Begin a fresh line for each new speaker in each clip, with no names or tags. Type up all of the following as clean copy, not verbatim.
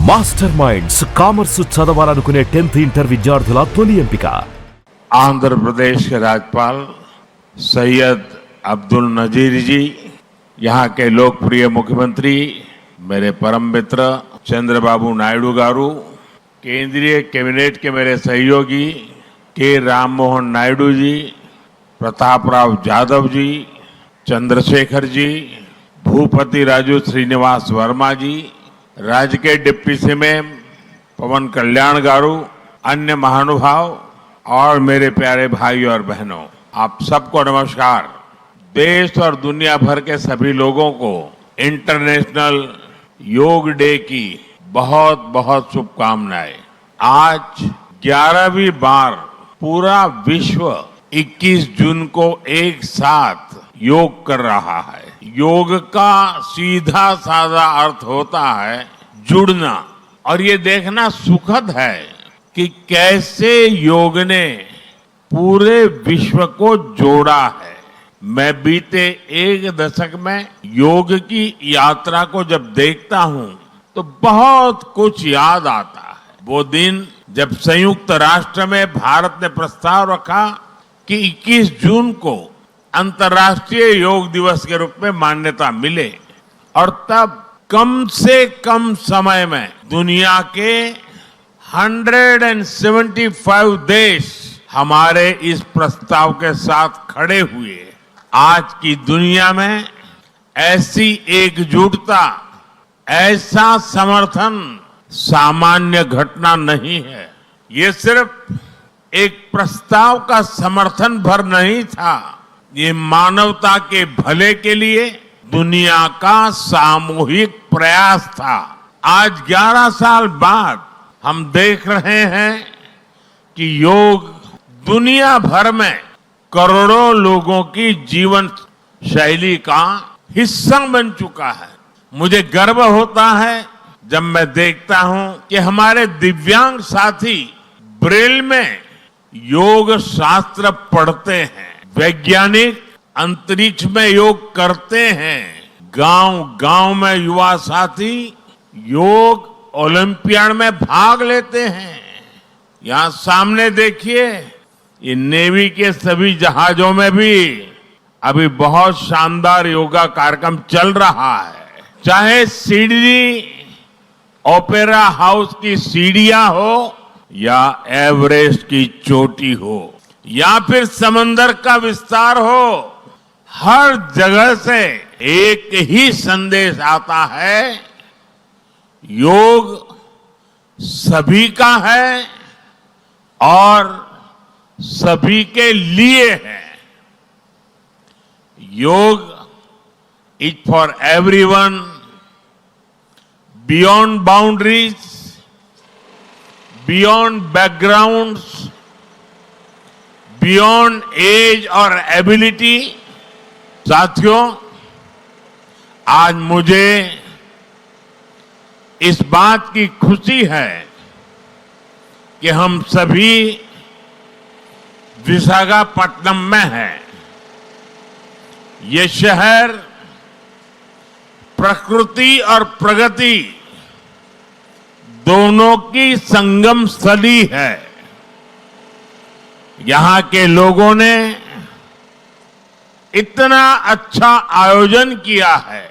Master minds commerce చదవాలనుకునే 10th inter విద్యార్థుల తొలి ఎంపిక.
आंध्र प्रदेश के राज्यपाल सैयद अब्दुल नजीर जी, यहाँ के लोकप्रिय मुख्यमंत्री मेरे परम मित्र चंद्रबाबू नायडू गारू, केंद्रीय कैबिनेट के मेरे सहयोगी के राम मोहन नायडू जी, प्रताप राव जाधव जी, चंद्रशेखर जी, भूपति राजू श्रीनिवास वर्मा जी, राज्य के डिप्टी सीएम पवन कल्याण गारू, अन्य महानुभाव और मेरे प्यारे भाई और बहनों, आप सबको नमस्कार। देश और दुनिया भर के सभी लोगों को इंटरनेशनल योग डे की बहुत बहुत शुभकामनाएं। आज 11वीं बार पूरा विश्व 21 जून को एक साथ योग कर रहा है। योग का सीधा साधा अर्थ होता है जुड़ना, और ये देखना सुखद है कि कैसे योग ने पूरे विश्व को जोड़ा है। मैं बीते एक दशक में योग की यात्रा को जब देखता हूं तो बहुत कुछ याद आता है। वो दिन जब संयुक्त राष्ट्र में भारत ने प्रस्ताव रखा कि 21 जून को अंतर्राष्ट्रीय योग दिवस के रूप में मान्यता मिले, और तब कम से कम समय में दुनिया के 175 देश हमारे इस प्रस्ताव के साथ खड़े हुए। आज की दुनिया में ऐसी एकजुटता, ऐसा समर्थन सामान्य घटना नहीं है। ये सिर्फ एक प्रस्ताव का समर्थन भर नहीं था, ये मानवता के भले के लिए दुनिया का सामूहिक प्रयास था। आज 11 साल बाद हम देख रहे हैं कि योग दुनिया भर में करोड़ों लोगों की जीवन शैली का हिस्सा बन चुका है। मुझे गर्व होता है जब मैं देखता हूं कि हमारे दिव्यांग साथी ब्रेल में योग शास्त्र पढ़ते हैं, वैज्ञानिक अंतरिक्ष में योग करते हैं, गांव-गांव में युवा साथी योग ओलंपियाड में भाग लेते हैं। यहां सामने देखिए, ये नेवी के सभी जहाजों में भी अभी बहुत शानदार योगा कार्यक्रम चल रहा है। चाहे सिडनी ओपेरा हाउस की सीढ़ियां हो या एवरेस्ट की चोटी हो या फिर समंदर का विस्तार हो, हर जगह से एक ही संदेश आता है, योग सभी का है और सभी के लिए है। Yoga is for everyone, beyond boundaries, beyond backgrounds, beyond age और एबिलिटी। साथियों, आज मुझे इस बात की खुशी है कि हम सभी विशाखापट्टनम में हैं। ये शहर प्रकृति और प्रगति दोनों की संगम स्थली है। यहां के लोगों ने इतना अच्छा आयोजन किया है।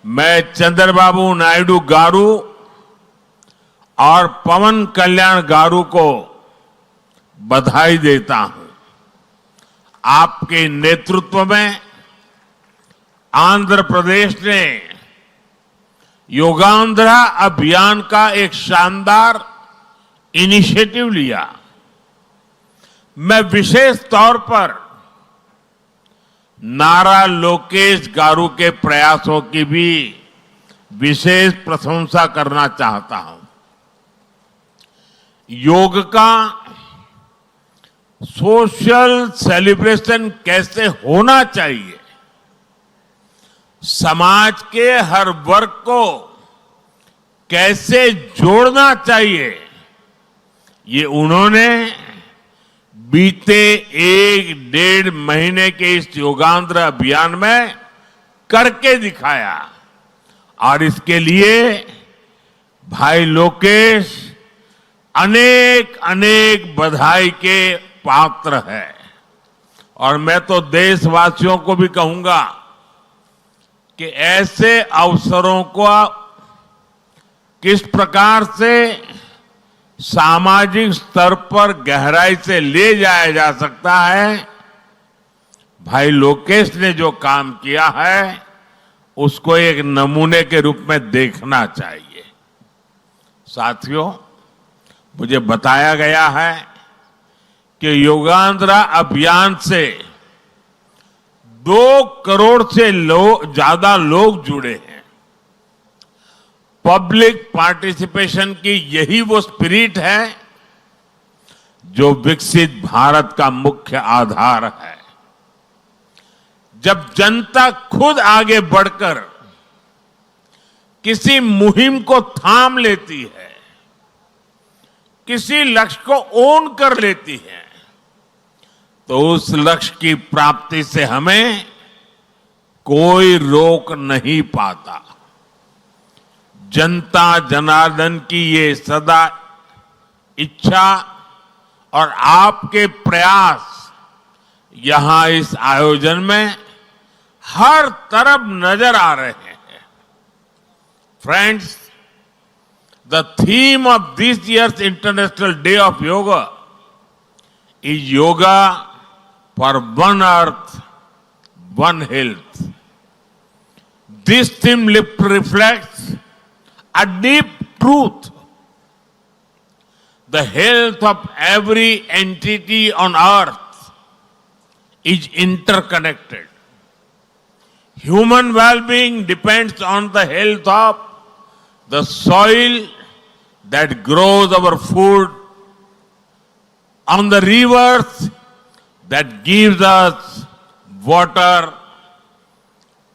मैं चंद्रबाबू नायडू गारू और पवन कल्याण गारू को बधाई देता हूं। आपके नेतृत्व में आंध्र प्रदेश ने योगांध्रा अभियान का एक शानदार इनिशिएटिव लिया। मैं विशेष तौर पर नारा लोकेश गारू के प्रयासों की भी विशेष प्रशंसा करना चाहता हूं। योग का सोशल सेलिब्रेशन कैसे होना चाहिए, समाज के हर वर्ग को कैसे जोड़ना चाहिए, ये उन्होंने बीते 1-1.5 महीने के इस योगांध्र अभियान में करके दिखाया। और इसके लिए भाई लोकेश अनेक अनेक बधाई के पात्र है और मैं तो देशवासियों को भी कहूंगा कि ऐसे अवसरों को किस प्रकार से सामाजिक स्तर पर गहराई से ले जाया जा सकता है। भाई लोकेश ने जो काम किया है उसको एक नमूने के रूप में देखना चाहिए। साथियों, मुझे बताया गया है कि योगांध्रा अभियान से 2 करोड़ से ज्यादा लोग जुड़े हैं। पब्लिक पार्टिसिपेशन की यही वो स्पिरिट है जो विकसित भारत का मुख्य आधार है। जब जनता खुद आगे बढ़कर किसी मुहिम को थाम लेती है, किसी लक्ष्य को ओन कर लेती है, तो उस लक्ष्य की प्राप्ति से हमें कोई रोक नहीं पाता। जनता जनार्दन की ये सदा इच्छा और आपके प्रयास यहां इस आयोजन में हर तरफ नजर आ रहे हैं। Friends, the theme of this year's International Day of Yoga is Yoga for One Earth, One Health. This theme reflects a deep truth. The health of every entity on earth is interconnected. Human well-being depends on the health of the soil that grows our food, on the rivers that gives us water,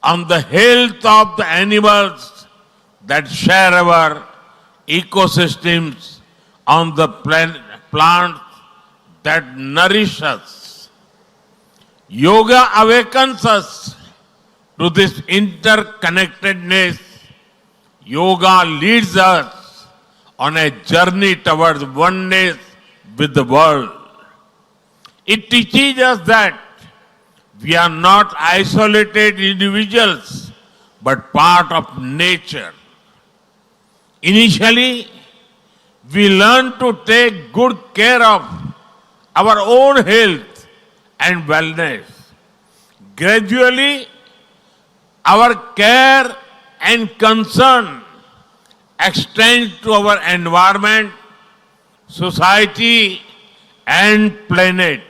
on the health of the animals that share our ecosystems, on the plants that nourish us. Yoga awakens us to this interconnectedness. Yoga leads us on a journey towards oneness with the world. It teaches us that we are not isolated individuals, but part of nature. Initially, we learn to take good care of our own health and wellness. Gradually, our care and concern extends to our environment, society, and planet.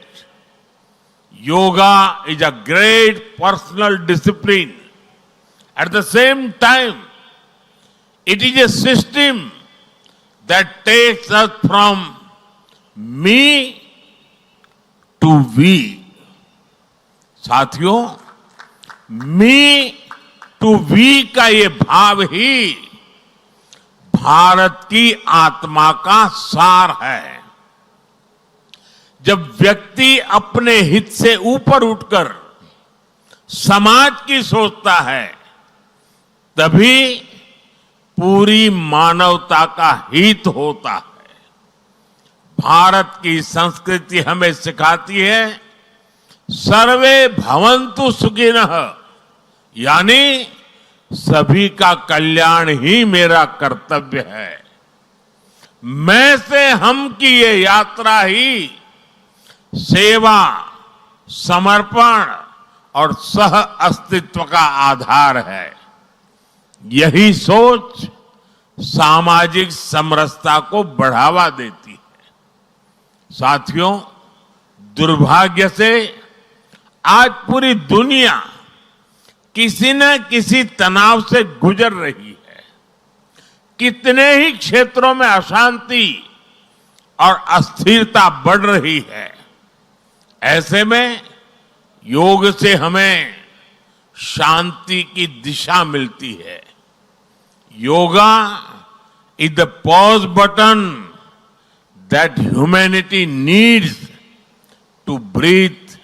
Yoga is a great personal discipline. At the same time, it is a system that takes us from me to we. साथियों, मी to we का ये भाव ही भारत की आत्मा का सार है। जब व्यक्ति अपने हित से ऊपर उठकर समाज की सोचता है, तभी पूरी मानवता का हित होता है। भारत की संस्कृति हमें सिखाती है सर्वे भवन्तु सुखिनः, यानी सभी का कल्याण ही मेरा कर्तव्य है। मैं से हम की ये यात्रा ही सेवा, समर्पण और सह अस्तित्व का आधार है। यही सोच सामाजिक समरसता को बढ़ावा देती है। साथियों, दुर्भाग्य से आज पूरी दुनिया किसी न किसी तनाव से गुजर रही है। कितने ही क्षेत्रों में अशांति और अस्थिरता बढ़ रही है। ऐसे में योग से हमें शांति की दिशा मिलती है। Yoga is the pause button that humanity needs to breathe,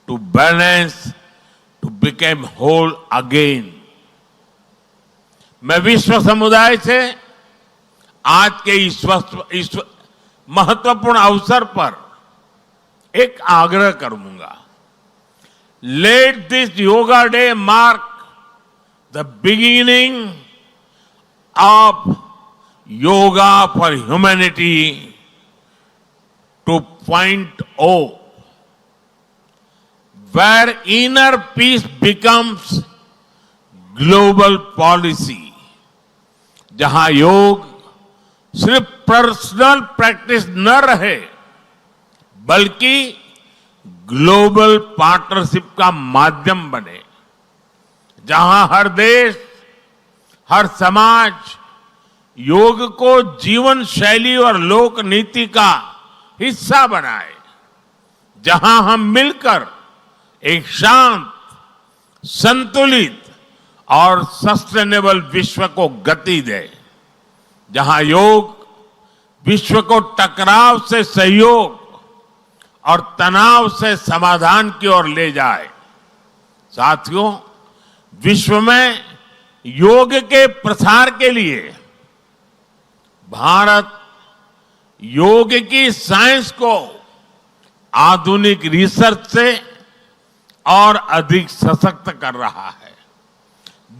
to balance, to become whole again. मैं विश्व समुदाय से आज के इस महत्वपूर्ण अवसर पर एक आग्रह करूंगा। Let this yoga day mark the beginning of yoga for humanity 2.0, where inner peace becomes global policy, जहां योग सिर्फ पर्सनल प्रैक्टिस न रहे बल्कि ग्लोबल पार्टनरशिप का माध्यम बने, जहां हर देश, हर समाज योग को जीवन शैली और लोक नीति का हिस्सा बनाए, जहां हम मिलकर एक शांत, संतुलित और सस्टेनेबल विश्व को गति दे, जहां योग विश्व को टकराव से सहयोग और तनाव से समाधान की ओर ले जाए। साथियों, विश्व में योग के प्रसार के लिए भारत योग की साइंस को आधुनिक रिसर्च से और अधिक सशक्त कर रहा है।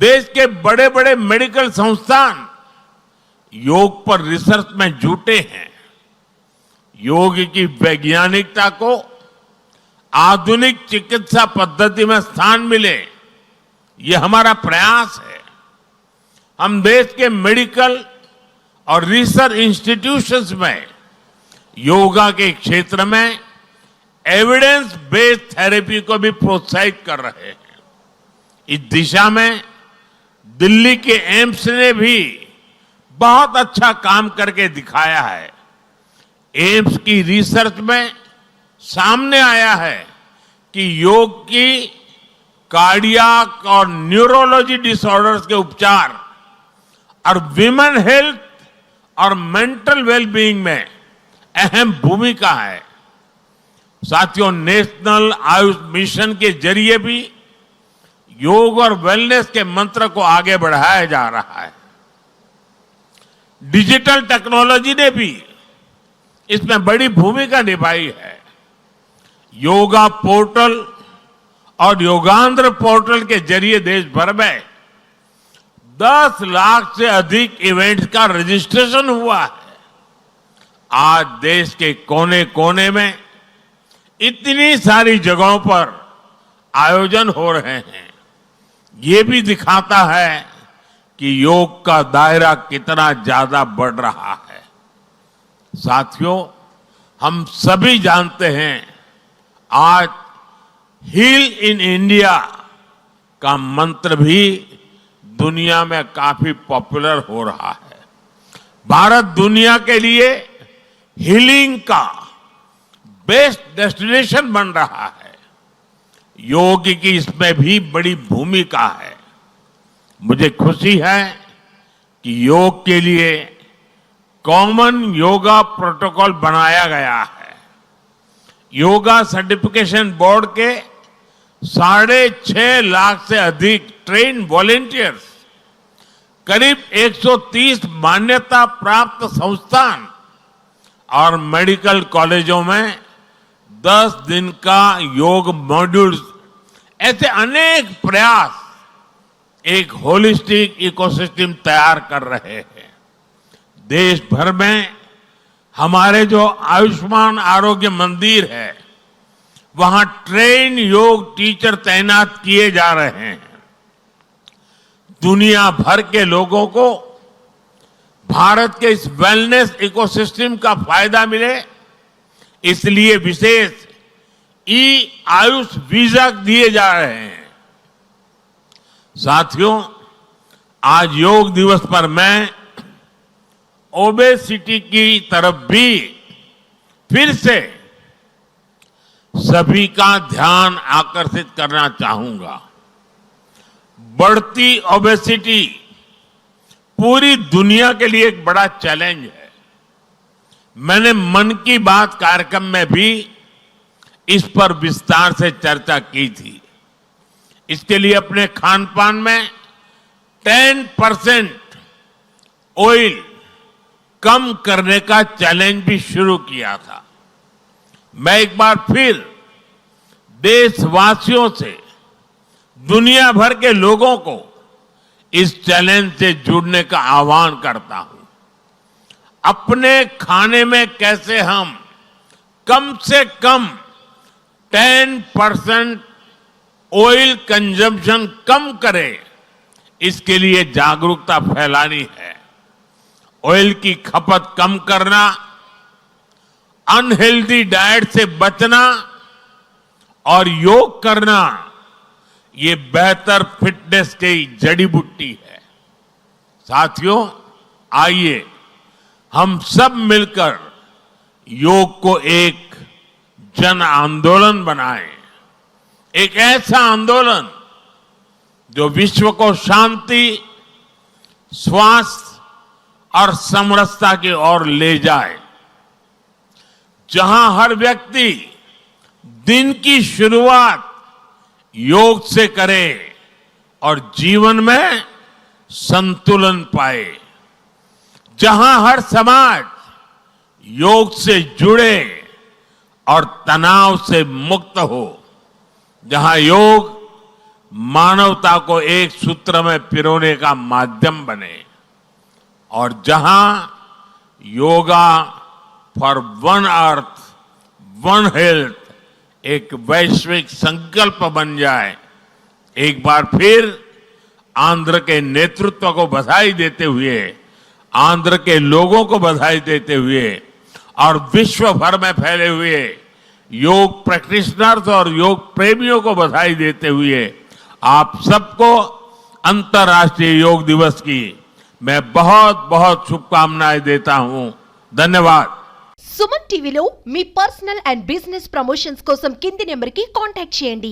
देश के बड़े बड़े मेडिकल संस्थान योग पर रिसर्च में जुटे हैं। योग की वैज्ञानिकता को आधुनिक चिकित्सा पद्धति में स्थान मिले, ये हमारा प्रयास है। हम देश के मेडिकल और रिसर्च इंस्टीट्यूशंस में योगा के क्षेत्र में एविडेंस बेस्ड थेरेपी को भी प्रोत्साहित कर रहे हैं। इस दिशा में दिल्ली के एम्स ने भी बहुत अच्छा काम करके दिखाया है। एम्स की रिसर्च में सामने आया है कि योग की कार्डियक और न्यूरोलॉजी डिसऑर्डर्स के उपचार और विमेन हेल्थ और मेंटल वेलबीइंग में अहम भूमिका है। साथियों, नेशनल आयुष मिशन के जरिए भी योग और वेलनेस के मंत्र को आगे बढ़ाया जा रहा है। डिजिटल टेक्नोलॉजी ने भी इसमें बड़ी भूमिका निभाई है। योगा पोर्टल और योगांध्र पोर्टल के जरिए देश भर में 10 लाख से अधिक इवेंट्स का रजिस्ट्रेशन हुआ है। आज देश के कोने कोने में इतनी सारी जगहों पर आयोजन हो रहे हैं। ये भी दिखाता है कि योग का दायरा कितना ज्यादा बढ़ रहा है। साथियों, हम सभी जानते हैं आज हील इन इंडिया का मंत्र भी दुनिया में काफी पॉपुलर हो रहा है। भारत दुनिया के लिए हीलिंग का बेस्ट डेस्टिनेशन बन रहा है। योग की इसमें भी बड़ी भूमिका है। मुझे खुशी है कि योग के लिए कॉमन योगा प्रोटोकॉल बनाया गया है। योगा सर्टिफिकेशन बोर्ड के 6.5 लाख से अधिक ट्रेन वॉलेंटियर्स, करीब 130 मान्यता प्राप्त संस्थान और मेडिकल कॉलेजों में 10 दिन का योग मॉड्यूल्स, ऐसे अनेक प्रयास एक होलिस्टिक इकोसिस्टम तैयार कर रहे हैं। देश भर में हमारे जो आयुष्मान आरोग्य मंदिर है, वहां ट्रेन योग टीचर तैनात किए जा रहे हैं। दुनिया भर के लोगों को भारत के इस वेलनेस इकोसिस्टम का फायदा मिले, इसलिए विशेष ई आयुष वीजा दिए जा रहे हैं। साथियों, आज योग दिवस पर मैं ओबेसिटी की तरफ भी फिर से सभी का ध्यान आकर्षित करना चाहूंगा। बढ़ती ओबेसिटी पूरी दुनिया के लिए एक बड़ा चैलेंज है। मैंने मन की बात कार्यक्रम में भी इस पर विस्तार से चर्चा की थी। इसके लिए अपने खान पान में 10% ऑयल कम करने का चैलेंज भी शुरू किया था। मैं एक बार फिर देशवासियों से, दुनिया भर के लोगों को इस चैलेंज से जुड़ने का आह्वान करता हूं। अपने खाने में कैसे हम कम से कम 10% ऑयल कंजम्पशन कम करें, इसके लिए जागरूकता फैलानी है। ऑयल की खपत कम करना, अनहेल्दी डाइट से बचना और योग करना, ये बेहतर फिटनेस की जड़ी बूटी है। साथियों, आइए हम सब मिलकर योग को एक जन आंदोलन बनाएं, एक ऐसा आंदोलन जो विश्व को शांति, स्वास्थ्य और समरसता की ओर ले जाए, जहां हर व्यक्ति दिन की शुरुआत योग से करे और जीवन में संतुलन पाए, जहां हर समाज योग से जुड़े और तनाव से मुक्त हो, जहां योग मानवता को एक सूत्र में पिरोने का माध्यम बने और जहां yoga for one earth one health एक वैश्विक संकल्प बन जाए। एक बार फिर आंध्र के नेतृत्व को बधाई देते हुए, आंध्र के लोगों को बधाई देते हुए और विश्व भर में फैले हुए योग प्रैक्टिशनर्स और योग प्रेमियों को बधाई देते हुए आप सबको अंतर्राष्ट्रीय योग दिवस की मैं बहुत बहुत शुभकामनाएं देता हूं। धन्यवाद।
సుమన్ టీవీలో మీ పర్సనల్ అండ్ బిజినెస్ ప్రమోషన్స్ కోసం కింది నెంబర్కి కాంటాక్ట్ చేయండి.